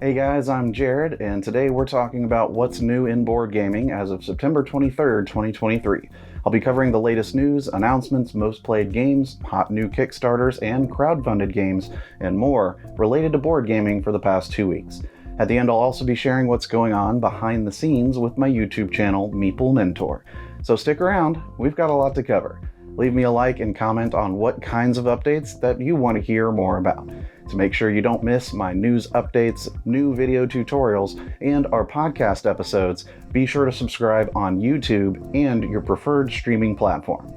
Hey guys, I'm Jared, and today we're talking about what's new in board gaming as of September 23rd, 2023. I'll be covering the latest news, announcements, most played games, hot new Kickstarters, and crowdfunded games, and more related to board gaming for the past 2 weeks. At the end, I'll also be sharing what's going on behind the scenes with my YouTube channel, Meeple Mentor. So stick around, we've got a lot to cover. Leave me a like and comment on what kinds of updates that you want to hear more about. To make sure you don't miss my news updates, new video tutorials, and our podcast episodes, be sure to subscribe on YouTube and your preferred streaming platform.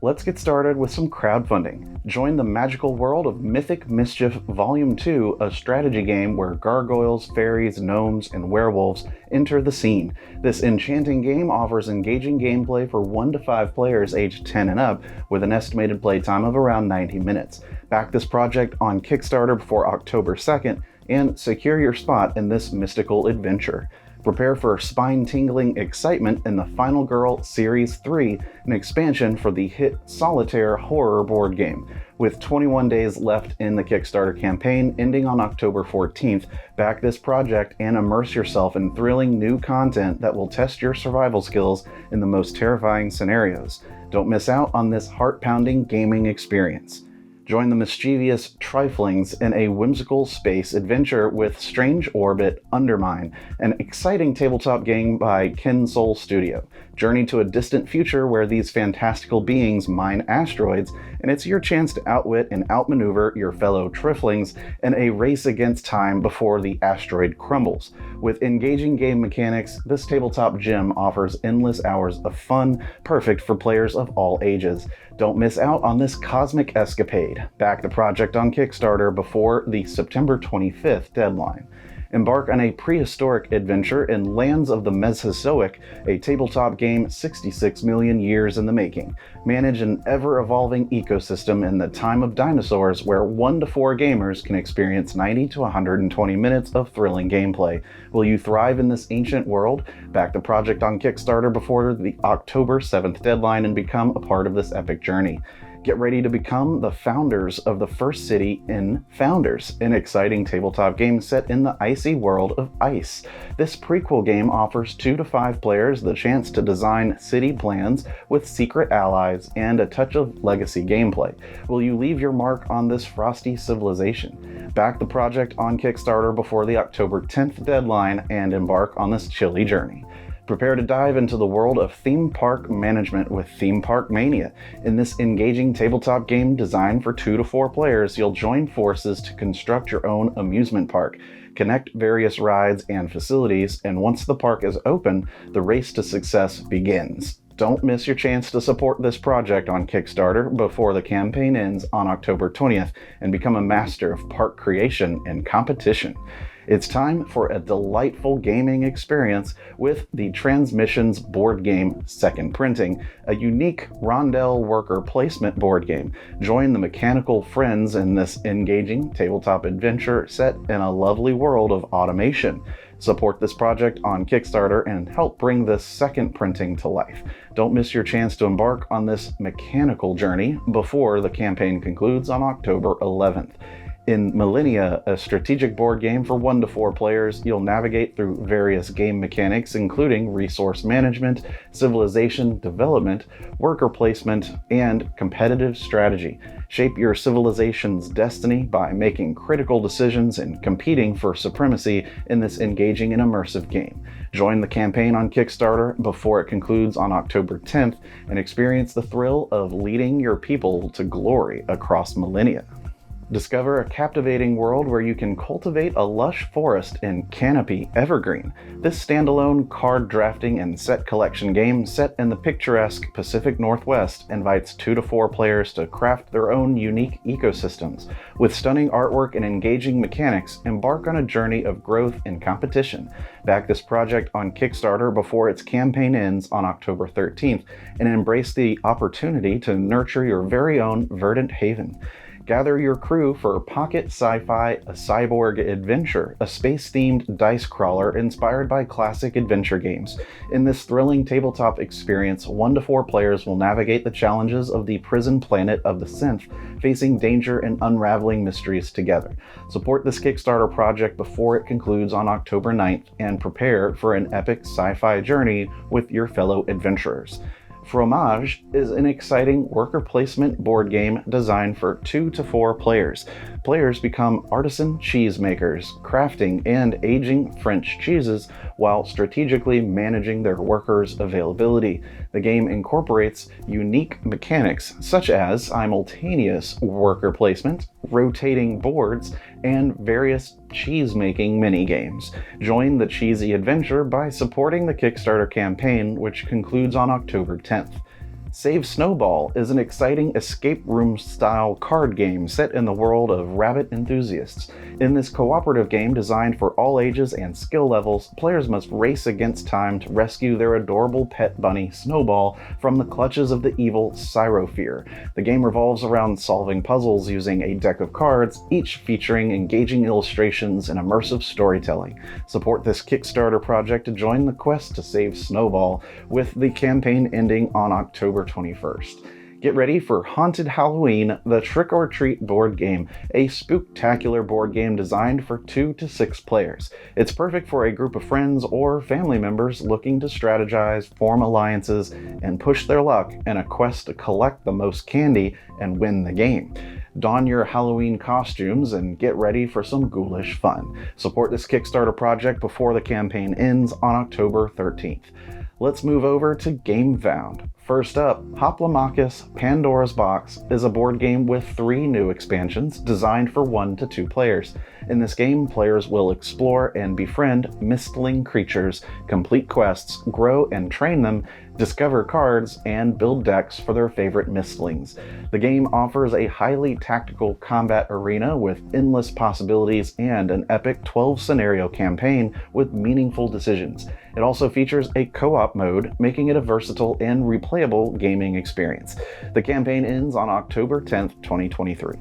Let's get started with some crowdfunding. Join the magical world of Mythic Mischief Volume 2, a strategy game where gargoyles, fairies, gnomes, and werewolves enter the scene. This enchanting game offers engaging gameplay for 1 to 5 players aged 10 and up, with an estimated playtime of around 90 minutes. Back this project on Kickstarter before October 2nd and secure your spot in this mystical adventure. Prepare for spine-tingling excitement in the Final Girl Series 3, an expansion for the hit solitaire horror board game. With 21 days left in the Kickstarter campaign ending on October 14th, back this project and immerse yourself in thrilling new content that will test your survival skills in the most terrifying scenarios. Don't miss out on this heart-pounding gaming experience. Join the mischievous triflings in a whimsical space adventure with Strange Orbit Undermine, an exciting tabletop game by Ken Soul Studio. Journey to a distant future where these fantastical beings mine asteroids, and it's your chance to outwit and outmaneuver your fellow triflings in a race against time before the asteroid crumbles. With engaging game mechanics, this tabletop gem offers endless hours of fun, perfect for players of all ages. Don't miss out on this cosmic escapade. Back the project on Kickstarter before the September 25th deadline. Embark on a prehistoric adventure in Lands of the Mesozoic, a tabletop game 66 million years in the making. Manage an ever-evolving ecosystem in the time of dinosaurs where 1 to 4 gamers can experience 90 to 120 minutes of thrilling gameplay. Will you thrive in this ancient world? Back the project on Kickstarter before the October 7th deadline and become a part of this epic journey. Get ready to become the founders of the first city in Founders, an exciting tabletop game set in the icy world of ice. This prequel game offers 2 to 5 players the chance to design city plans with secret allies and a touch of legacy gameplay. Will you leave your mark on this frosty civilization? Back the project on Kickstarter before the October 10th deadline and embark on this chilly journey. Prepare to dive into the world of theme park management with Theme Park Mania. In this engaging tabletop game designed for 2 to 4 players, you'll join forces to construct your own amusement park, connect various rides and facilities, and once the park is open, the race to success begins. Don't miss your chance to support this project on Kickstarter before the campaign ends on October 20th and become a master of park creation and competition. It's time for a delightful gaming experience with the Transmissions board game Second Printing, a unique rondel worker placement board game. Join the mechanical friends in this engaging tabletop adventure set in a lovely world of automation. Support this project on Kickstarter and help bring this second printing to life. Don't miss your chance to embark on this mechanical journey before the campaign concludes on October 11th. In Millennia, a strategic board game for 1 to 4 players, you'll navigate through various game mechanics including resource management, civilization development, worker placement, and competitive strategy. Shape your civilization's destiny by making critical decisions and competing for supremacy in this engaging and immersive game. Join the campaign on Kickstarter before it concludes on October 10th and experience the thrill of leading your people to glory across millennia. Discover a captivating world where you can cultivate a lush forest in Canopy Evergreen. This standalone card drafting and set collection game set in the picturesque Pacific Northwest invites 2 to 4 players to craft their own unique ecosystems. With stunning artwork and engaging mechanics, embark on a journey of growth and competition. Back this project on Kickstarter before its campaign ends on October 13th and embrace the opportunity to nurture your very own verdant haven. Gather your crew for Pocket Sci-Fi: A Cyborg Adventure, a space-themed dice crawler inspired by classic adventure games. In this thrilling tabletop experience, 1 to 4 players will navigate the challenges of the prison planet of the Synth, facing danger and unraveling mysteries together. Support this Kickstarter project before it concludes on October 9th and prepare for an epic sci-fi journey with your fellow adventurers. Fromage is an exciting worker placement board game designed for 2 to 4 players. Players become artisan cheesemakers, crafting and aging French cheeses while strategically managing their workers' availability. The game incorporates unique mechanics such as simultaneous worker placement, rotating boards, and various cheese-making mini-games. Join the cheesy adventure by supporting the Kickstarter campaign, which concludes on October 10th. Save Snowball is an exciting escape room-style card game set in the world of rabbit enthusiasts. In this cooperative game designed for all ages and skill levels, players must race against time to rescue their adorable pet bunny Snowball from the clutches of the evil Cyrophere. The game revolves around solving puzzles using a deck of cards, each featuring engaging illustrations and immersive storytelling. Support this Kickstarter project to join the quest to save Snowball, with the campaign ending on October 21st. Get ready for Haunted Halloween, the Trick or Treat board game, a spooktacular board game designed for 2 to 6 players. It's perfect for a group of friends or family members looking to strategize, form alliances, and push their luck in a quest to collect the most candy and win the game. Don your Halloween costumes and get ready for some ghoulish fun. Support this Kickstarter project before the campaign ends on October 13th. Let's move over to GameFound. First up, Hoplomachus: Pandora's Box is a board game with 3 new expansions designed for 1 to 2 players. In this game, players will explore and befriend mistling creatures, complete quests, grow and train them, discover cards, and build decks for their favorite mistlings. The game offers a highly tactical combat arena with endless possibilities and an epic 12-scenario campaign with meaningful decisions. It also features a co-op mode, making it a versatile and replayable gaming experience. The campaign ends on October 10th, 2023.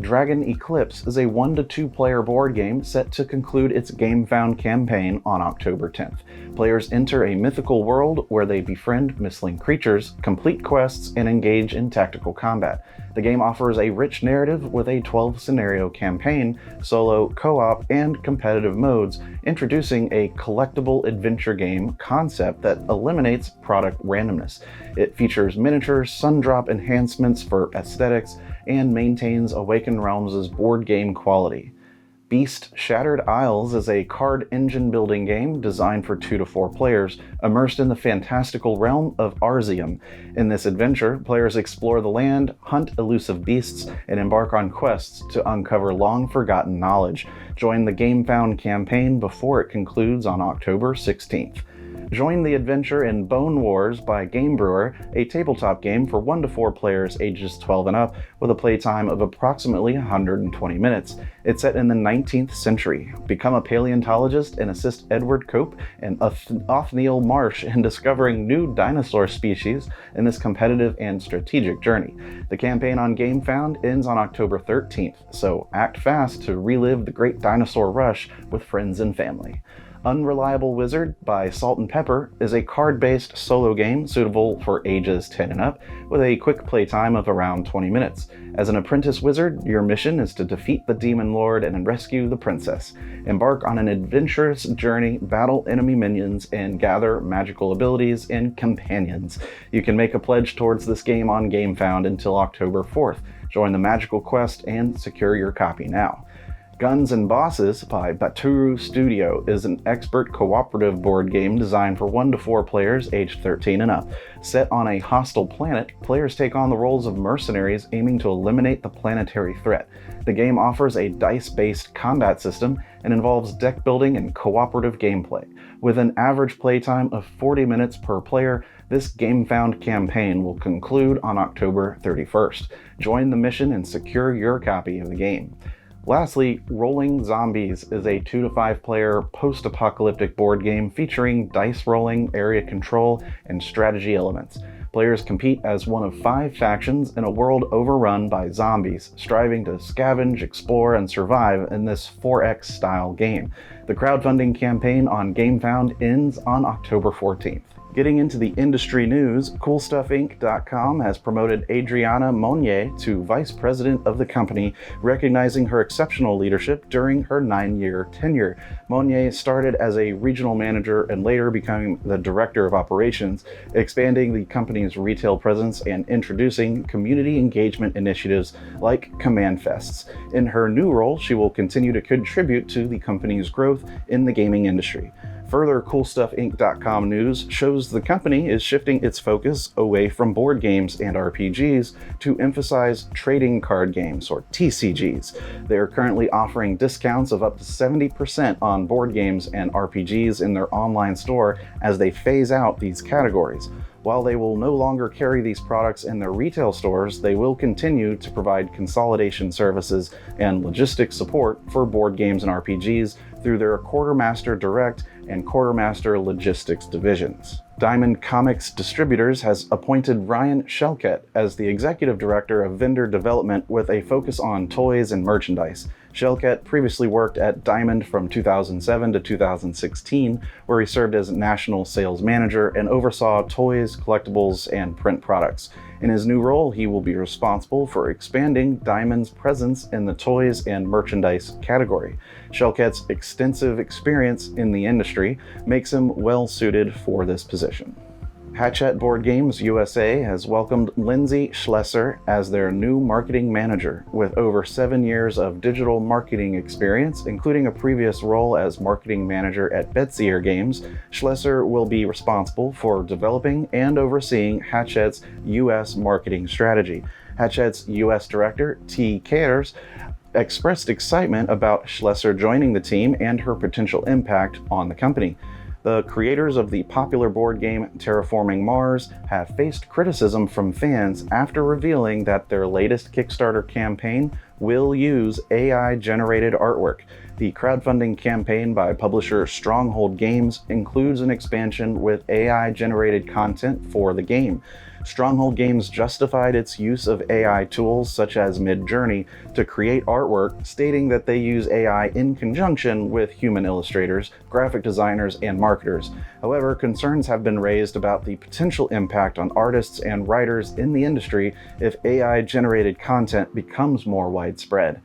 Dragon Eclipse is a 1 to 2 player board game set to conclude its GameFound campaign on October 10th. Players enter a mythical world where they befriend mistling creatures, complete quests, and engage in tactical combat. The game offers a rich narrative with a 12-scenario campaign, solo, co-op, and competitive modes, introducing a collectible adventure game concept that eliminates product randomness. It features miniatures, sun-drop enhancements for aesthetics, and maintains Awakened Realms' board game quality. Beast Shattered Isles is a card engine building game designed for 2 to 4 players, immersed in the fantastical realm of Arzium. In this adventure, players explore the land, hunt elusive beasts, and embark on quests to uncover long-forgotten knowledge. Join the GameFound campaign before it concludes on October 16th. Join the adventure in Bone Wars by Game Brewer, a tabletop game for 1 to 4 players ages 12 and up, with a playtime of approximately 120 minutes. It's set in the 19th century. Become a paleontologist and assist Edward Cope and Othniel Marsh in discovering new dinosaur species in this competitive and strategic journey. The campaign on GameFound ends on October 13th, so act fast to relive the great dinosaur rush with friends and family. Unreliable Wizard by Salt and Pepper is a card-based solo game suitable for ages 10 and up, with a quick playtime of around 20 minutes. As an apprentice wizard, your mission is to defeat the Demon Lord and rescue the princess. Embark on an adventurous journey, battle enemy minions, and gather magical abilities and companions. You can make a pledge towards this game on GameFound until October 4th. Join the magical quest and secure your copy now. Guns and Bosses by Baturu Studio is an expert cooperative board game designed for 1 to 4 players aged 13 and up. Set on a hostile planet, players take on the roles of mercenaries aiming to eliminate the planetary threat. The game offers a dice-based combat system and involves deck building and cooperative gameplay. With an average playtime of 40 minutes per player, this GameFound campaign will conclude on October 31st. Join the mission and secure your copy of the game. Lastly, Rolling Zombies is a 2 to 5 player post-apocalyptic board game featuring dice rolling, area control, and strategy elements. Players compete as one of 5 factions in a world overrun by zombies, striving to scavenge, explore, and survive in this 4X-style game. The crowdfunding campaign on GameFound ends on October 14th. Getting into the industry news, CoolStuffInc.com has promoted Adriana Monnier to vice president of the company, recognizing her exceptional leadership during her 9-year tenure. Monnier started as a regional manager and later becoming the director of operations, expanding the company's retail presence and introducing community engagement initiatives like Command Fests. In her new role, she will continue to contribute to the company's growth in the gaming industry. Further CoolStuffInc.com news shows the company is shifting its focus away from board games and RPGs to emphasize trading card games, or TCGs. They are currently offering discounts of up to 70% on board games and RPGs in their online store as they phase out these categories. While they will no longer carry these products in their retail stores, they will continue to provide consolidation services and logistics support for board games and RPGs through their Quartermaster Direct and Quartermaster Logistics divisions. Diamond Comics Distributors has appointed Ryan Shelkett as the executive director of vendor development with a focus on toys and merchandise. Shelkett previously worked at Diamond from 2007 to 2016, where he served as national sales manager and oversaw toys, collectibles, and print products. In his new role, he will be responsible for expanding Diamond's presence in the toys and merchandise category. Shelkett's extensive experience in the industry makes him well suited for this position. Hachette Board Games USA has welcomed Lindsay Schlesser as their new marketing manager. With over 7 years of digital marketing experience, including a previous role as marketing manager at Betsier Games, Schlesser will be responsible for developing and overseeing Hachette's U.S. marketing strategy. Hachette's U.S. director, T. Cares, expressed excitement about Schlesser joining the team and her potential impact on the company. The creators of the popular board game Terraforming Mars have faced criticism from fans after revealing that their latest Kickstarter campaign will use AI-generated artwork. The crowdfunding campaign by publisher Stronghold Games includes an expansion with AI-generated content for the game. Stronghold Games justified its use of AI tools such as Midjourney to create artwork, stating that they use AI in conjunction with human illustrators, graphic designers, and marketers. However, concerns have been raised about the potential impact on artists and writers in the industry if AI-generated content becomes more widespread.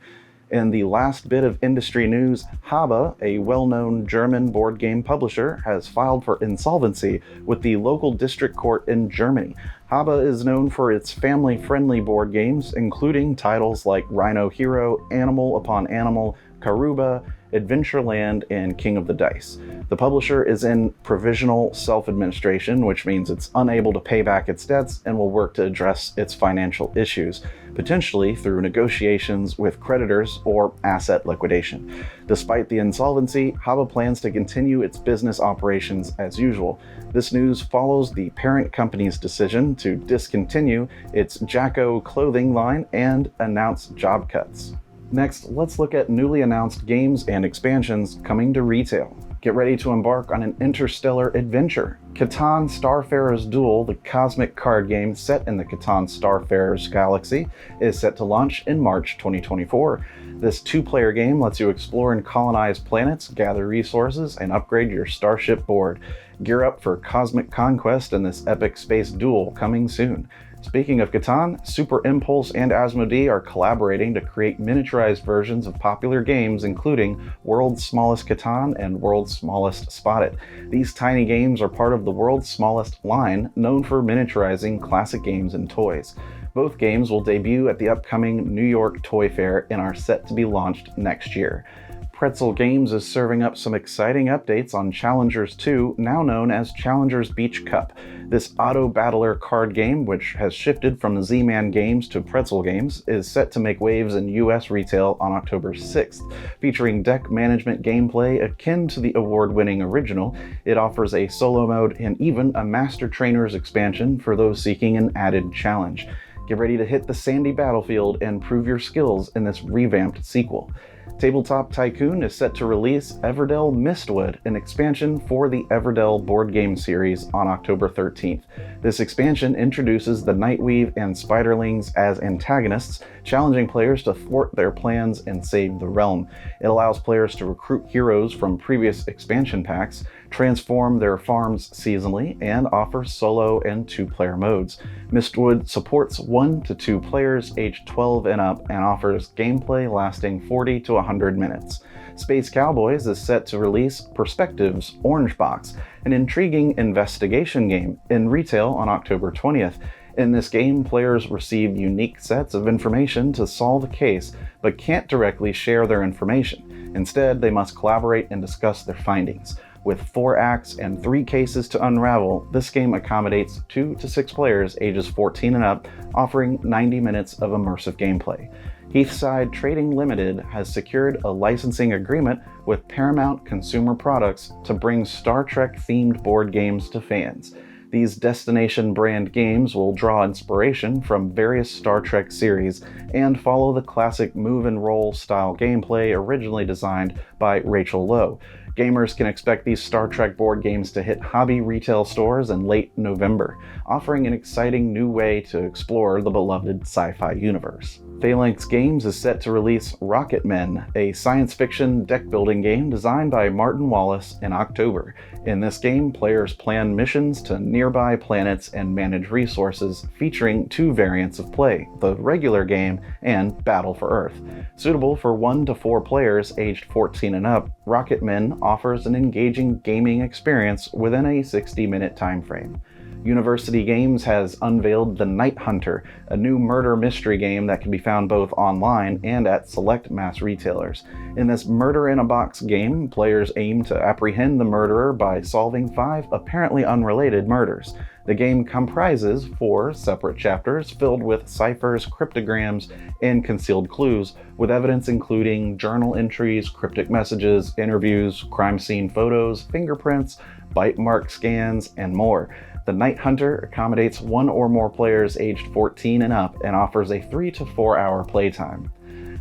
In the last bit of industry news, Habe, a well-known German board game publisher, has filed for insolvency with the local district court in Germany. Habe is known for its family-friendly board games, including titles like Rhino Hero, Animal Upon Animal, Karuba, Adventureland, and King of the Dice. The publisher is in provisional self-administration, which means it's unable to pay back its debts and will work to address its financial issues, potentially through negotiations with creditors or asset liquidation. Despite the insolvency, Habe plans to continue its business operations as usual. This news follows the parent company's decision to discontinue its Jacko clothing line and announce job cuts. Next, let's look at newly announced games and expansions coming to retail. Get ready to embark on an interstellar adventure. Catan Starfarer's Duel, the cosmic card game set in the Catan Starfarer's galaxy, is set to launch in March 2024. This 2-player game lets you explore and colonize planets, gather resources, and upgrade your starship board. Gear up for cosmic conquest in this epic space duel coming soon. Speaking of Catan, Super Impulse and Asmodee are collaborating to create miniaturized versions of popular games, including World's Smallest Catan and World's Smallest Spotted. These tiny games are part of the World's Smallest line, known for miniaturizing classic games and toys. Both games will debut at the upcoming New York Toy Fair and are set to be launched next year. Pretzel Games is serving up some exciting updates on Challengers 2, now known as Challengers Beach Cup. This auto-battler card game, which has shifted from Z-Man Games to Pretzel Games, is set to make waves in US retail on October 6th. Featuring deck management gameplay akin to the award-winning original, it offers a solo mode and even a Master Trainers expansion for those seeking an added challenge. Get ready to hit the sandy battlefield and prove your skills in this revamped sequel. Tabletop Tycoon is set to release Everdell Mistwood, an expansion for the Everdell board game series, on October 13th. This expansion introduces the Nightweave and Spiderlings as antagonists, challenging players to thwart their plans and save the realm. It allows players to recruit heroes from previous expansion packs, transform their farms seasonally, and offers solo and 2-player modes. Mistwood supports 1 to 2 players aged 12 and up and offers gameplay lasting 40 to 100 minutes. Space Cowboys is set to release Perspectives Orange Box, an intriguing investigation game, in retail on October 20th. In this game, players receive unique sets of information to solve a case, but can't directly share their information. Instead, they must collaborate and discuss their findings. With 4 acts and 3 cases to unravel, this game accommodates 2 to 6 players ages 14 and up, offering 90 minutes of immersive gameplay. Heathside Trading Limited has secured a licensing agreement with Paramount Consumer Products to bring Star Trek-themed board games to fans. These destination brand games will draw inspiration from various Star Trek series and follow the classic move and roll style gameplay originally designed by Rachel Lowe. Gamers can expect these Star Trek board games to hit hobby retail stores in late November, offering an exciting new way to explore the beloved sci-fi universe. Phalanx Games is set to release Rocket Men, a science fiction deck-building game designed by Martin Wallace, in October. In this game, players plan missions to nearby planets and manage resources, featuring 2 variants of play, the regular game and Battle for Earth. Suitable for 1 to 4 players aged 14 and up, Rocket Men offers an engaging gaming experience within a 60-minute time frame. University Games has unveiled The Night Hunter, a new murder mystery game that can be found both online and at select mass retailers. In this murder-in-a-box game, players aim to apprehend the murderer by solving 5 apparently unrelated murders. The game comprises 4 separate chapters filled with ciphers, cryptograms, and concealed clues, with evidence including journal entries, cryptic messages, interviews, crime scene photos, fingerprints, bite mark scans, and more. The Night Hunter accommodates 1 or more players aged 14 and up and offers a 3 to 4 hour playtime.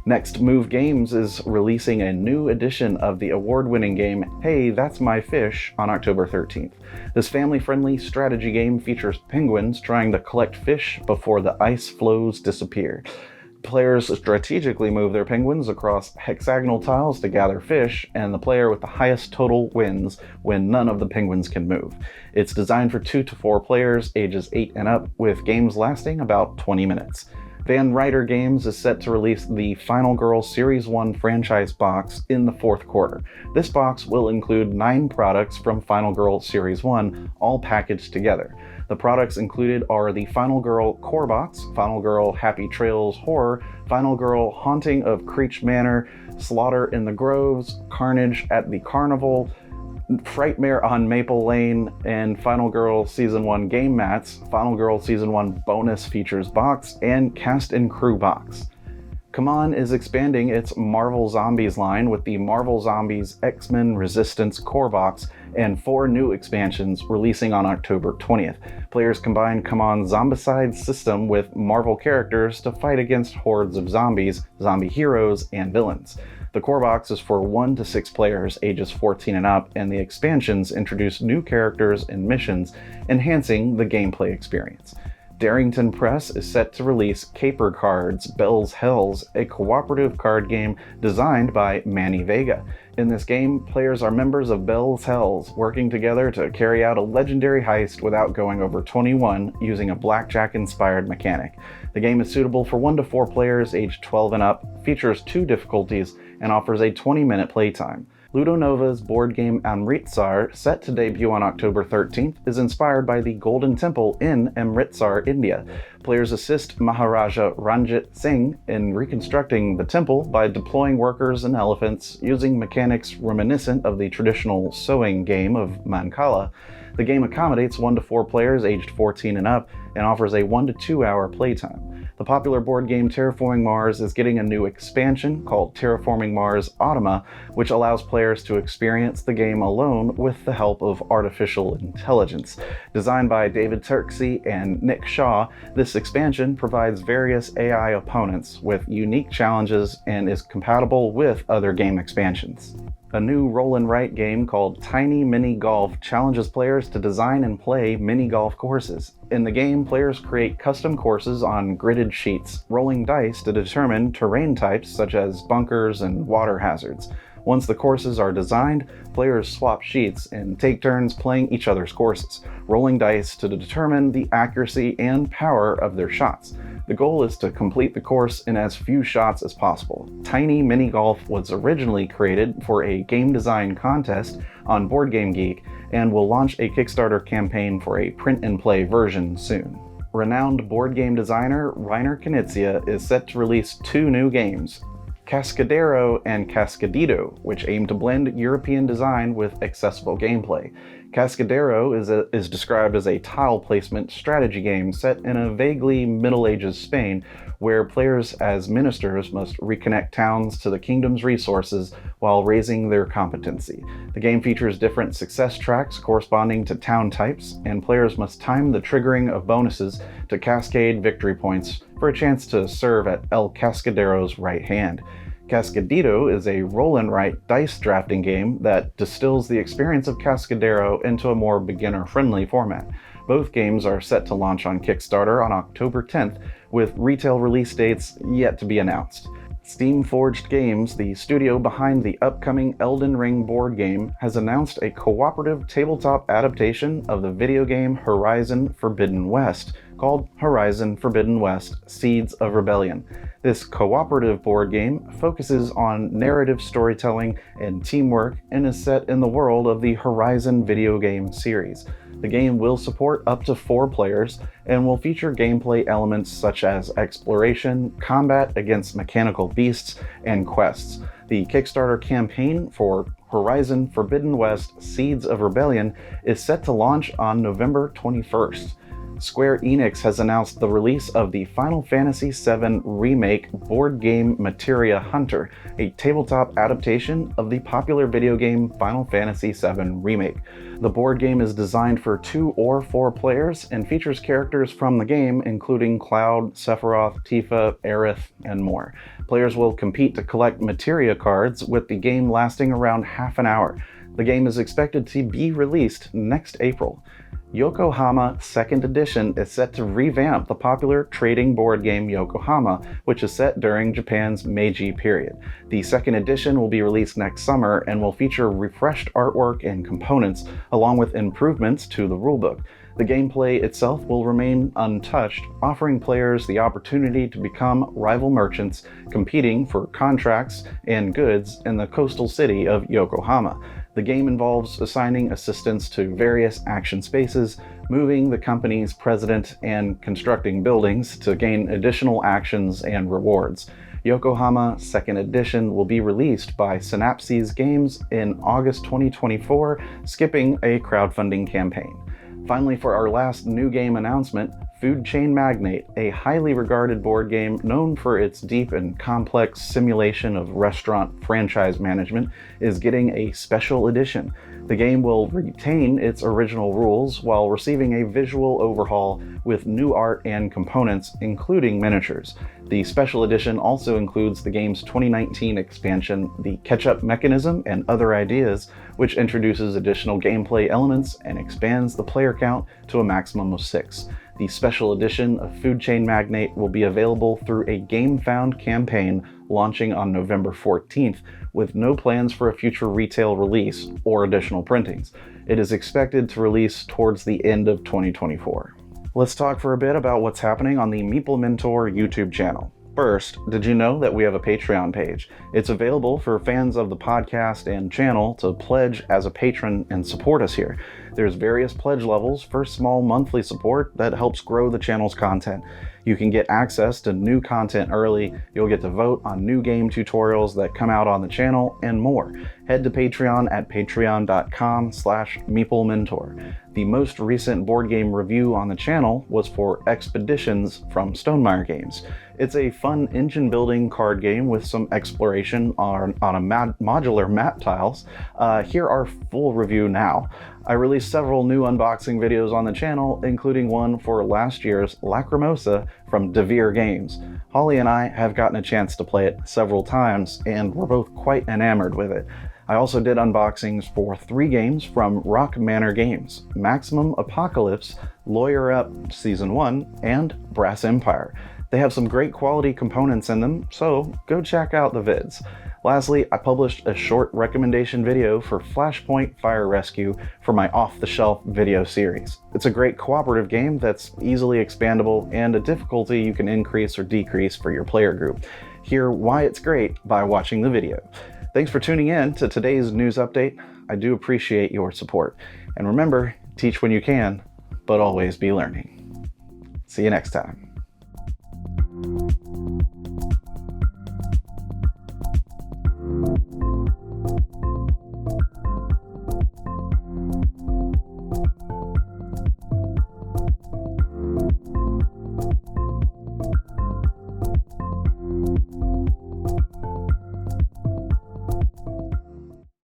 Next Move Games is releasing a new edition of the award-winning game Hey, That's My Fish on October 13th. This family-friendly strategy game features penguins trying to collect fish before the ice floes disappear. Players strategically move their penguins across hexagonal tiles to gather fish, and the player with the highest total wins when none of the penguins can move. It's designed for 2 to 4 players ages 8 and up, with games lasting about 20 minutes. Van Ryder Games is set to release the Final Girl Series 1 franchise box in the 4th quarter. This box will include 9 products from Final Girl Series 1, all packaged together. The products included are the Final Girl Core Box, Final Girl Happy Trails Horror, Final Girl Haunting of Creech Manor, Slaughter in the Groves, Carnage at the Carnival, Frightmare on Maple Lane, and Final Girl Season 1 Game Mats, Final Girl Season 1 Bonus Features Box, and Cast and Crew Box. CMON is expanding its Marvel Zombies line with the Marvel Zombies X-Men Resistance Core Box and 4 new expansions releasing on October 20th. Players combine CMON's Zombicide system with Marvel characters to fight against hordes of zombies, zombie heroes, and villains. The core box is for 1 to 6 players ages 14 and up, and the expansions introduce new characters and missions, enhancing the gameplay experience. Darrington Press is set to release Caper Cards Bell's Hells, a cooperative card game designed by Manny Vega. In this game, players are members of Bell's Hells, working together to carry out a legendary heist without going over 21 using a blackjack-inspired mechanic. The game is suitable for 1 to 4 players aged 12 and up, features 2 difficulties, and offers a 20-minute playtime. Ludonova's board game Amritsar, set to debut on October 13th, is inspired by the Golden Temple in Amritsar, India. Players assist Maharaja Ranjit Singh in reconstructing the temple by deploying workers and elephants using mechanics reminiscent of the traditional sewing game of Mancala. The game accommodates 1 to 4 players aged 14 and up and offers a 1 to 2 hour playtime. The popular board game Terraforming Mars is getting a new expansion called Terraforming Mars Automa, which allows players to experience the game alone with the help of artificial intelligence. Designed by David Turksey and Nick Shaw, this expansion provides various AI opponents with unique challenges and is compatible with other game expansions. A new roll-and-write game called Tiny Mini Golf challenges players to design and play mini golf courses. In the game, players create custom courses on gridded sheets, rolling dice to determine terrain types such as bunkers and water hazards. Once the courses are designed, players swap sheets and take turns playing each other's courses, rolling dice to determine the accuracy and power of their shots. The goal is to complete the course in as few shots as possible. Tiny Mini Golf was originally created for a game design contest on BoardGameGeek and will launch a Kickstarter campaign for a print-and-play version soon. Renowned board game designer Reiner Knizia is set to release 2 new games, Cascadero and Cascadito, which aim to blend European design with accessible gameplay. Cascadero is described as a tile placement strategy game set in a vaguely Middle Ages Spain, where players as ministers must reconnect towns to the kingdom's resources while raising their competency. The game features different success tracks corresponding to town types, and players must time the triggering of bonuses to cascade victory points for a chance to serve at El Cascadero's right hand. Cascadito is a roll-and-write dice drafting game that distills the experience of Cascadero into a more beginner-friendly format. Both games are set to launch on Kickstarter on October 10th, with retail release dates yet to be announced. Steam-Forged Games, the studio behind the upcoming Elden Ring board game, has announced a cooperative tabletop adaptation of the video game Horizon Forbidden West, called Horizon Forbidden West: Seeds of Rebellion. This cooperative board game focuses on narrative storytelling and teamwork and is set in the world of the Horizon video game series. The game will support up to 4 players and will feature gameplay elements such as exploration, combat against mechanical beasts, and quests. The Kickstarter campaign for Horizon Forbidden West: Seeds of Rebellion is set to launch on November 21st. Square Enix has announced the release of the Final Fantasy VII Remake board game Materia Hunter, a tabletop adaptation of the popular video game Final Fantasy VII Remake. The board game is designed for 2 or 4 players and features characters from the game including Cloud, Sephiroth, Tifa, Aerith, and more. Players will compete to collect materia cards, with the game lasting around half an hour. The game is expected to be released next April. Yokohama 2nd Edition is set to revamp the popular trading board game Yokohama, which is set during Japan's Meiji period. The 2nd edition will be released next summer and will feature refreshed artwork and components, along with improvements to the rulebook. The gameplay itself will remain untouched, offering players the opportunity to become rival merchants, competing for contracts and goods in the coastal city of Yokohama. The game involves assigning assistants to various action spaces, moving the company's president, and constructing buildings to gain additional actions and rewards. Yokohama 2nd Edition will be released by Synapses Games in August 2024, skipping a crowdfunding campaign. Finally, for our last new game announcement, Food Chain Magnate, a highly regarded board game known for its deep and complex simulation of restaurant franchise management, is getting a special edition. The game will retain its original rules while receiving a visual overhaul with new art and components, including miniatures. The special edition also includes the game's 2019 expansion, The Catch-Up Mechanism and Other Ideas, which introduces additional gameplay elements and expands the player count to a maximum of 6. The special edition of Food Chain Magnate will be available through a GameFound campaign launching on November 14th, with no plans for a future retail release or additional printings. It is expected to release towards the end of 2024. Let's talk for a bit about what's happening on the Meeple Mentor YouTube channel. First, did you know that we have a Patreon page? It's available for fans of the podcast and channel to pledge as a patron and support us here. There's various pledge levels for small monthly support that helps grow the channel's content. You can get access to new content early, you'll get to vote on new game tutorials that come out on the channel, and more. Head to Patreon at patreon.com/Meeple Mentor. The most recent board game review on the channel was for Expeditions from Stonemaier Games. It's a fun engine-building card game with some exploration on a modular map tiles. Here are full review now. I released several new unboxing videos on the channel, including one for last year's Lacrimosa from DeVere Games. Holly and I have gotten a chance to play it several times, and we're both quite enamored with it. I also did unboxings for 3 games from Rock Manor Games: Maximum Apocalypse, Lawyer Up Season 1, and Brass Empire. They have some great quality components in them, so go check out the vids. Lastly, I published a short recommendation video for Flashpoint Fire Rescue for my off-the-shelf video series. It's a great cooperative game that's easily expandable and a difficulty you can increase or decrease for your player group. Hear why it's great by watching the video. Thanks for tuning in to today's news update. I do appreciate your support. And remember, teach when you can, but always be learning. See you next time.